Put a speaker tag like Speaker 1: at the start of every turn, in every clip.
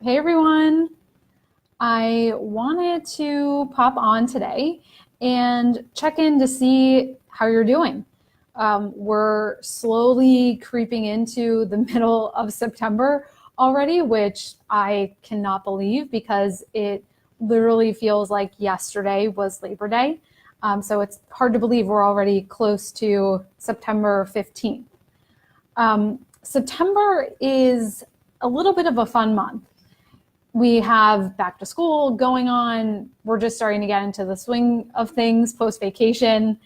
Speaker 1: Hey everyone. I wanted to pop on today and check in to see how you're doing. We're slowly creeping into the middle of September already, which I cannot believe because it literally feels like yesterday was Labor Day. So it's hard to believe we're already close to September 15th. September is a little bit of a fun month. We have back to school going on. We're just starting to get into the swing of things post vacation.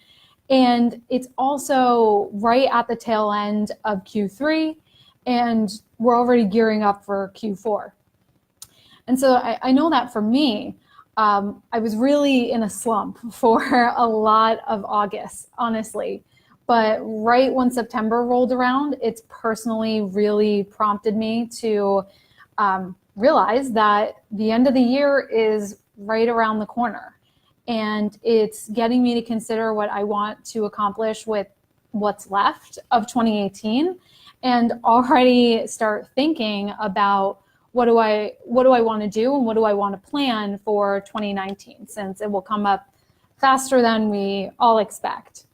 Speaker 1: And it's also right at the tail end of Q3, and we're already gearing up for Q4. And so I know that for me, I was really in a slump for a lot of August, honestly. But right when September rolled around, it's personally really prompted me to realize that the end of the year is right around the corner. And it's getting me to consider what I want to accomplish with what's left of 2018 and already start thinking about what do I want to do and what do I want to plan for 2019, since it will come up faster than we all expect.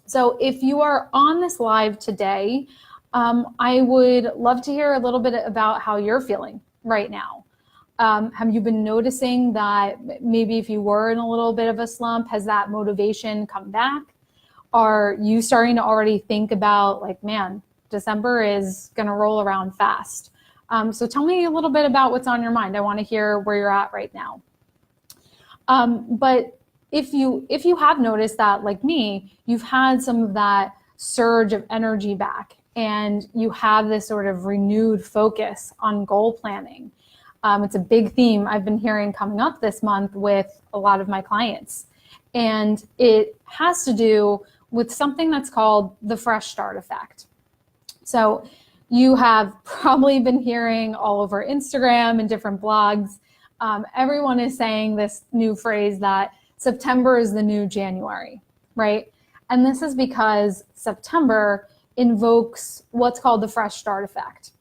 Speaker 1: So if you are on this live today, I would love to hear a little bit about how you're feeling right now. Have you been noticing that maybe if you were in a little bit of a slump, has that motivation come back? Are you starting to already think about like, man, December is going to roll around fast? So tell me a little bit about what's on your mind. I want to hear where you're at right now. But if you have noticed that, like me, you've had some of that surge of energy back, and you have this sort of renewed focus on goal planning. It's a big theme I've been hearing coming up this month with a lot of my clients. And it has to do with something that's called the fresh start effect. So you have probably been hearing all over Instagram and different blogs. Everyone is saying this new phrase that September is the new January, right? And this is because September invokes what's called the fresh start effect.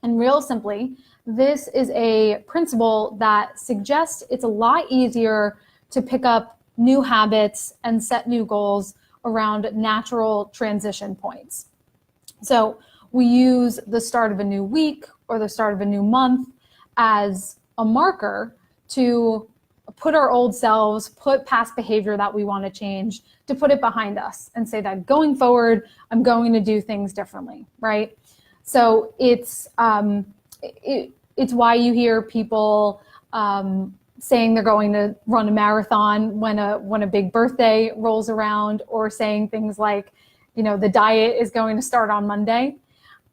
Speaker 1: And real simply, this is a principle that suggests it's a lot easier to pick up new habits and set new goals around natural transition points. So we use the start of a new week or the start of a new month as a marker to put our old selves, put past behavior that we want to change, to put it behind us and say that going forward, I'm going to do things differently, right? So it's why you hear people saying they're going to run a marathon when a big birthday rolls around, or saying things like, the diet is going to start on Monday.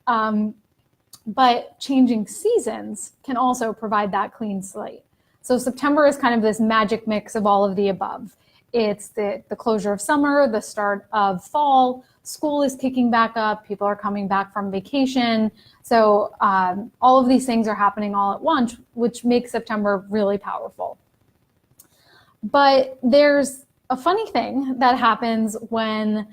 Speaker 1: But changing seasons can also provide that clean slate. So September is kind of this magic mix of all of the above. It's the closure of summer, the start of fall, school is kicking back up, people are coming back from vacation. So all of these things are happening all at once, which makes September really powerful. But there's a funny thing that happens when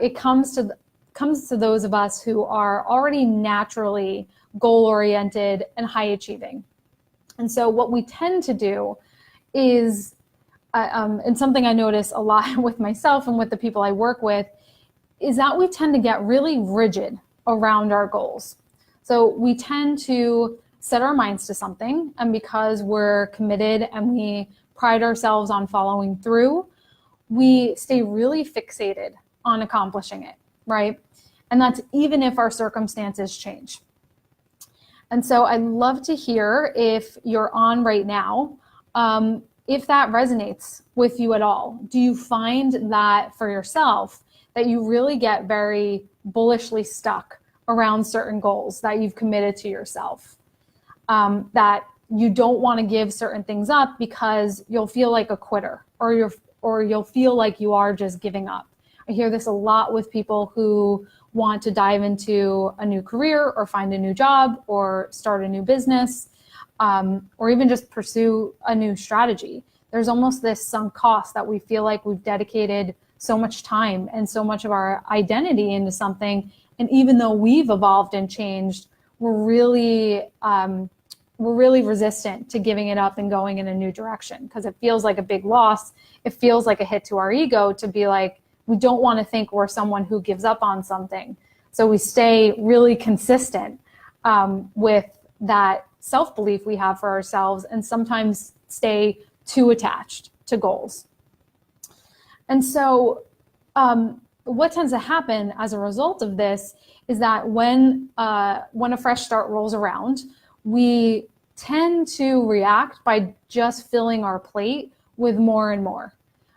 Speaker 1: it comes to those of us who are already naturally goal-oriented and high-achieving. And so what we tend to do is, and something I notice a lot with myself and with the people I work with, is that we tend to get really rigid around our goals. So we tend to set our minds to something, and because we're committed and we pride ourselves on following through, we stay really fixated on accomplishing it, right? And that's even if our circumstances change. And so I'd love to hear, if you're on right now, if that resonates with you at all. Do you find that for yourself, that you really get very bullishly stuck around certain goals that you've committed to yourself? That you don't want to give certain things up because you'll feel like a quitter, or you'll feel like you are just giving up. I hear this a lot with people who want to dive into a new career or find a new job or start a new business, or even just pursue a new strategy. There's almost this sunk cost that we feel like we've dedicated so much time and so much of our identity into something. And even though we've evolved and changed, we're really we're really resistant to giving it up and going in a new direction because it feels like a big loss. It feels like a hit to our ego to be like, we don't want to think we're someone who gives up on something. So we stay really consistent with that self-belief we have for ourselves and sometimes stay too attached to goals. And so what tends to happen as a result of this is that when a fresh start rolls around, we tend to react by just filling our plate with more and more.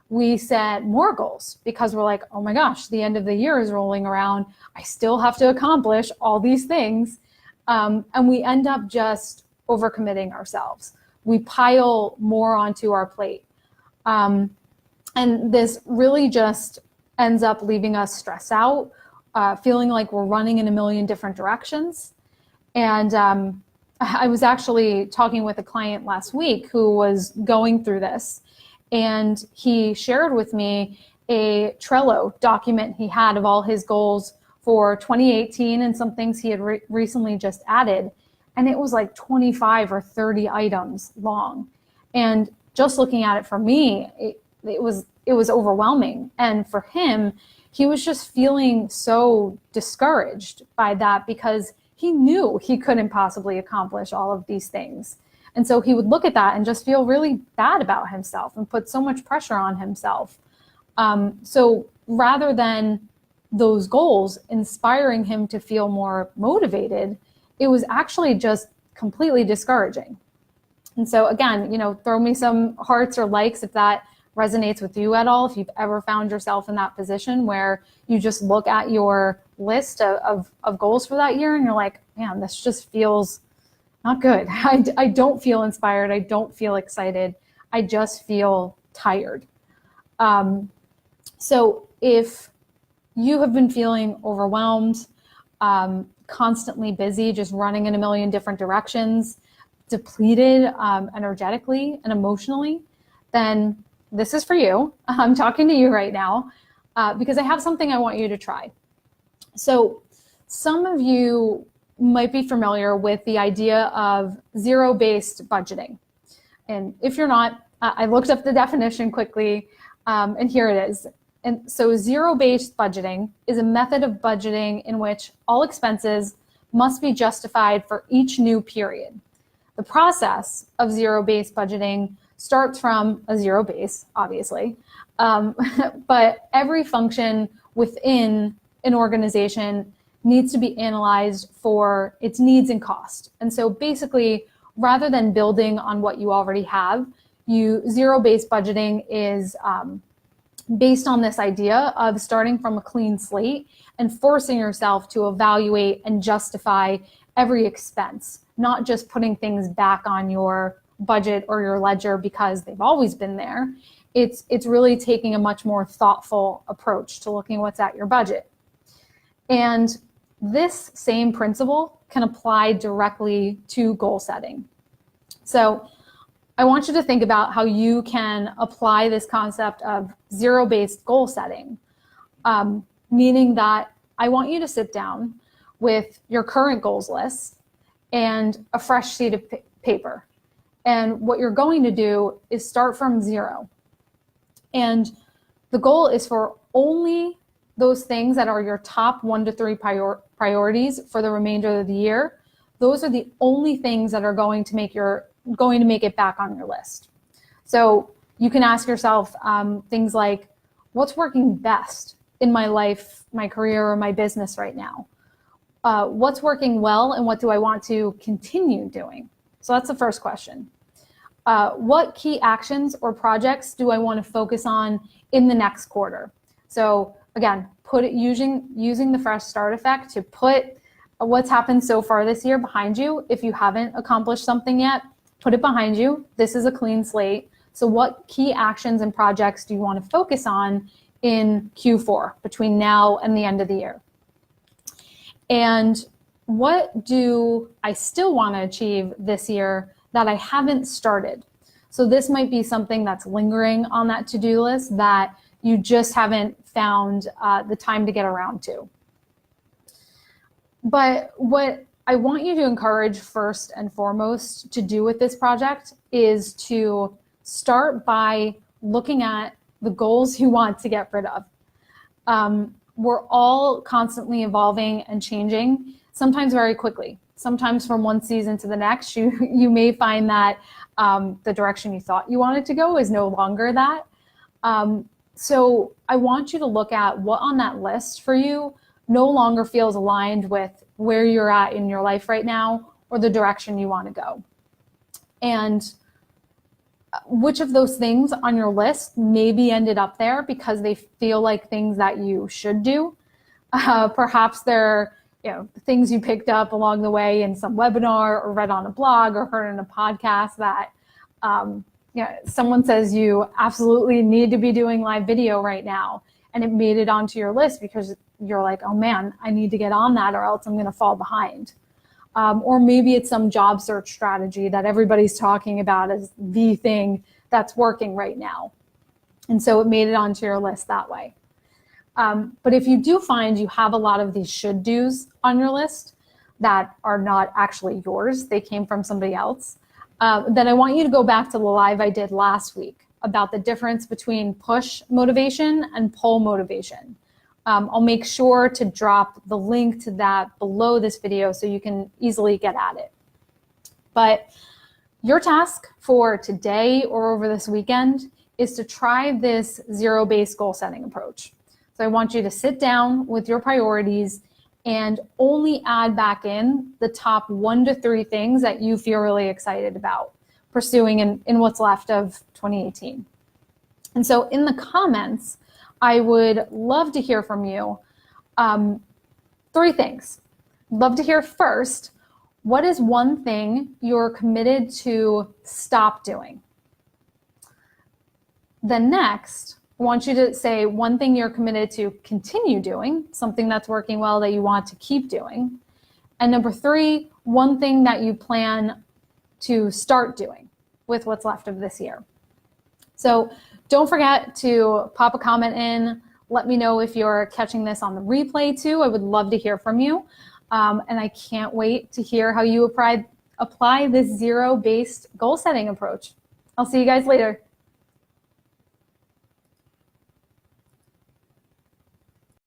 Speaker 1: We set more goals because we're like, oh my gosh, the end of the year is rolling around. I still have to accomplish all these things. And we end up just overcommitting ourselves. We pile more onto our plate. And this really just ends up leaving us stressed out, feeling like we're running in a million different directions. And I was actually talking with a client last week who was going through this, and he shared with me a Trello document he had of all his goals for 2018 and some things he had recently just added. And it was like 25 or 30 items long. And just looking at it for me, it was overwhelming. And for him, he was just feeling so discouraged by that because he knew he couldn't possibly accomplish all of these things. And so he would look at that and just feel really bad about himself and put so much pressure on himself. So rather than those goals inspiring him to feel more motivated, it was actually just completely discouraging. And so again, throw me some hearts or likes if that resonates with you at all, if you've ever found yourself in that position where you just look at your list of goals for that year and you're like, man, this just feels not good. I don't feel inspired. I don't feel excited. I just feel tired. So if you have been feeling overwhelmed, constantly busy, just running in a million different directions, depleted energetically and emotionally, then this is for you. I'm talking to you right now because I have something I want you to try. So some of you might be familiar with the idea of zero-based budgeting. And if you're not, I looked up the definition quickly, and here it is. And so zero-based budgeting is a method of budgeting in which all expenses must be justified for each new period. The process of zero-based budgeting starts from a zero base, obviously, but every function within an organization needs to be analyzed for its needs and cost. And so basically, rather than building on what you already have, zero-based budgeting is based on this idea of starting from a clean slate and forcing yourself to evaluate and justify every expense, not just putting things back on your budget or your ledger because they've always been there. It's really taking a much more thoughtful approach to looking what's at your budget. And this same principle can apply directly to goal setting. So I want you to think about how you can apply this concept of zero-based goal setting, meaning that I want you to sit down with your current goals list and a fresh sheet of paper. And what you're going to do is start from zero. And the goal is for only those things that are your top 1 to 3 priorities for the remainder of the year. Those are the only things that are going to make it back on your list. So you can ask yourself things like, what's working best in my life, my career, or my business right now? What's working well and what do I want to continue doing? So that's the first question. What key actions or projects do I want to focus on in the next quarter? So again, using the fresh start effect to put what's happened so far this year behind you. If you haven't accomplished something yet, put it behind you. This is a clean slate. So what key actions and projects do you want to focus on in Q4 between now and the end of the year? And what do I still want to achieve this year that I haven't started? So this might be something that's lingering on that to-do list that you just haven't found the time to get around to. But what I want you to encourage first and foremost to do with this project is to start by looking at the goals you want to get rid of. We're all constantly evolving and changing, sometimes very quickly. Sometimes from one season to the next, you may find that the direction you thought you wanted to go is no longer that. So I want you to look at what on that list for you no longer feels aligned with where you're at in your life right now or the direction you want to go. And which of those things on your list maybe ended up there because they feel like things that you should do. Perhaps they're things you picked up along the way in some webinar or read on a blog or heard in a podcast that someone says you absolutely need to be doing live video right now, and it made it onto your list because you're like, oh man, I need to get on that or else I'm going to fall behind. Or maybe it's some job search strategy that everybody's talking about as the thing that's working right now. And so it made it onto your list that way. But if you do find you have a lot of these should do's on your list that are not actually yours, they came from somebody else, then I want you to go back to the live I did last week about the difference between push motivation and pull motivation. I'll make sure to drop the link to that below this video so you can easily get at it. But your task for today or over this weekend is to try this zero-based goal setting approach. So I want you to sit down with your priorities and only add back in the top 1 to 3 things that you feel really excited about pursuing in what's left of 2018. And so in the comments, I would love to hear from you 3 things. Love to hear first, what is one thing you're committed to stop doing? Then next, I want you to say one thing you're committed to continue doing, something that's working well that you want to keep doing. And number 3, one thing that you plan to start doing with what's left of this year. So don't forget to pop a comment in. Let me know if you're catching this on the replay too. I would love to hear from you. And I can't wait to hear how you apply this zero-based goal setting approach. I'll see you guys later.